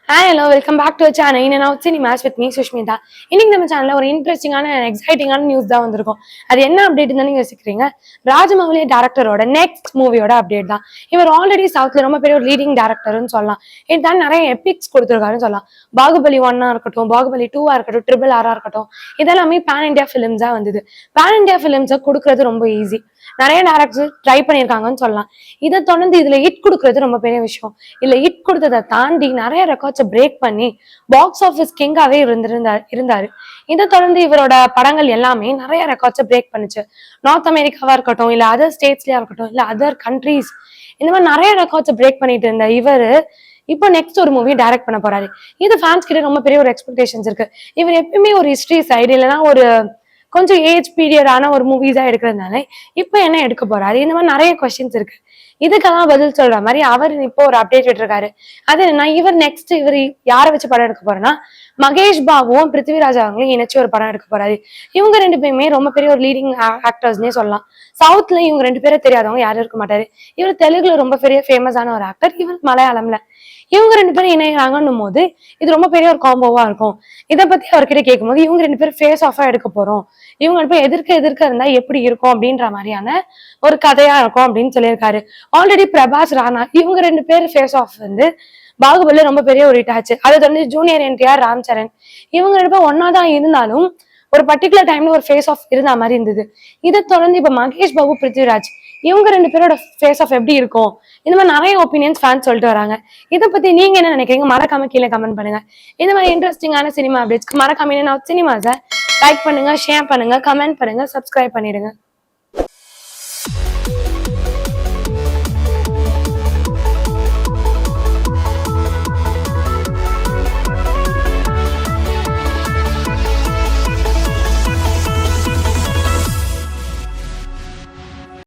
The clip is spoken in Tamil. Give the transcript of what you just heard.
Hi, hello, welcome back to our channel. In and out cinemas with me, Sushmita. இன்னைக்கு நம்ம சேனல்ல ஒரு இன்ட்ரெஸ்டிங்கான எக்ஸைட்டிங்கான நியூஸ் தான் வந்திருக்கும். அது என்ன அப்டேட் தான் நீங்க யோசிக்கிறீங்க? ராஜமௌலி டேரக்டரோட நெக்ஸ்ட் மூவியோட அப்டேட் தான். இவர் ஆல்ரெடி சவுத்ல ரொம்ப பெரிய ஒரு லீடிங் டேரக்டர்னு சொல்லலாம். இதுதான் நிறைய எபிக்ஸ் கொடுத்துருக்காருன்னு சொல்லலாம். பாகுபலி 1 இருக்கட்டும், பாகுபலி 2 இருக்கட்டும், ட்ரிபிள் ஆரா இருக்கட்டும், இதெல்லாமே பேன் இண்டியா ஃபிலிம்ஸா வந்தது. பேன் இண்டியா ஃபிலிம்ஸை கொடுக்கறது ரொம்ப ஈஸி. நிறைய டேரக்டர்ஸ் ட்ரை பண்ணியிருக்காங்கன்னு சொல்லலாம். இதை தொடர்ந்து இதுல ஹிட் கொடுக்கறது ரொம்ப பெரிய விஷயம். இல்ல ஹிட் கொடுத்ததை தாண்டி நிறைய ரெக்கார்ட்ஸை பிரேக் பண்ணி பாக்ஸ் ஆஃபீஸ் கிங்காவே இருந்தாரு. இதை தொடர்ந்து இவரோட படங்கள் எல்லாமே நிறைய ரெக்கார்ட்ஸை பிரேக் பண்ணுச்சு. நார்த் அமெரிக்காவா இருக்கட்டும், இல்ல அதர் ஸ்டேட்ஸ்லயா இருக்கட்டும், இல்ல அதர் கண்ட்ரீஸ், இந்த மாதிரி நிறைய ரெக்கார்ட்ஸை பிரேக் பண்ணிட்டு இருந்த இவரு இப்போ நெக்ஸ்ட் ஒரு மூவி டைரக்ட் பண்ண போறாரு. இது ஃபேன்ஸ் கிட்ட ரொம்ப பெரிய ஒரு எக்ஸ்பெக்டேஷன்ஸ் இருக்கு. இவர் எப்பயுமே ஒரு ஹிஸ்டரி சைடு இல்லைன்னா ஒரு கொஞ்சம் ஏஜ் பீரியடான ஒரு மூவிஸா எடுக்கிறதுனால இப்ப என்ன எடுக்க போறாரு, இந்த மாதிரி நிறைய கொஸ்டின்ஸ் இருக்கு. இதுக்கெல்லாம் பதில் சொல்ற மாதிரி அவர் இப்போ ஒரு அப்டேட் விட்டுருக்காரு. அது என்னன்னா, இவர் யாரை வச்சு படம் எடுக்க போறேன்னா மகேஷ் பாபுவும் பிருத்திவிராஜ் அவங்களையும் இணைச்சு ஒரு படம் எடுக்க போறாரு. இவங்க ரெண்டு பேருமே ரொம்ப பெரிய ஒரு லீடிங் ஆக்டர்ஸ்னே சொல்லலாம். சவுத்ல இவங்க ரெண்டு பேரும் தெரியாதவங்க யாரும் இருக்க மாட்டாரு. இவர் தெலுங்குல ரொம்ப பெரிய ஃபேமஸான ஒரு ஆக்டர், இவர் மலையாளம்ல. இவங்க ரெண்டு பேரும் இணைகிறாங்கன்னும் போது இது ரொம்ப பெரிய ஒரு காம்போவா இருக்கும். இதை பத்தி அவர்கிட்ட கேட்கும்போது இவங்க ரெண்டு பேரும் ஃபேஸ் ஆஃபா எடுக்க போறோம், இவங்க ரெண்டு பேரும் எதிர்க்க இருந்தா எப்படி இருக்கும் அப்படின்ற மாதிரியான ஒரு கதையா இருக்கும் அப்படின்னு சொல்லியிருக்காரு. ஆல்ரெடி பிரபாஸ் ராணா இவங்க ரெண்டு பேரும் ஃபேஸ் ஆஃப் வந்து பாகுபலி ரொம்ப பெரிய ஒரு ஹிட் ஆச்சு. அதை தொடர்ந்து ஜூனியர் என்டிஆர், ராம் சரண் இவங்க ரெண்டு பேரும் ஒன்னாதான் இருந்தாலும் ஒரு பர்டிகுலர் டைம்ல ஒரு ஃபேஸ் ஆஃப் இருந்த மாதிரி இருந்தது. இதை தொடர்ந்து இப்ப மகேஷ் பாபு, பிருத்திவிராஜ் இவங்க ரெண்டு பேரோட ஃபேஸ் ஆஃப் எப்படி இருக்கும், இந்த மாதிரி நிறைய ஒப்பீனியன்ஸ் ஃபேன்ஸ் சொல்லிட்டு வராங்க. இதை பத்தி நீங்க என்ன நினைக்கிறீங்க? மறக்காம கீழே கமெண்ட் பண்ணுங்க. இந்த மாதிரி இன்ட்ரெஸ்டிங்கான சினிமா அப்டேட்ஸ்க்கு மறக்காம சினிமாஸை லைக் பண்ணுங்க, ஷேர் பண்ணுங்க, கமெண்ட் பண்ணுங்க, சப்ஸ்கிரைப் பண்ணிடுங்க.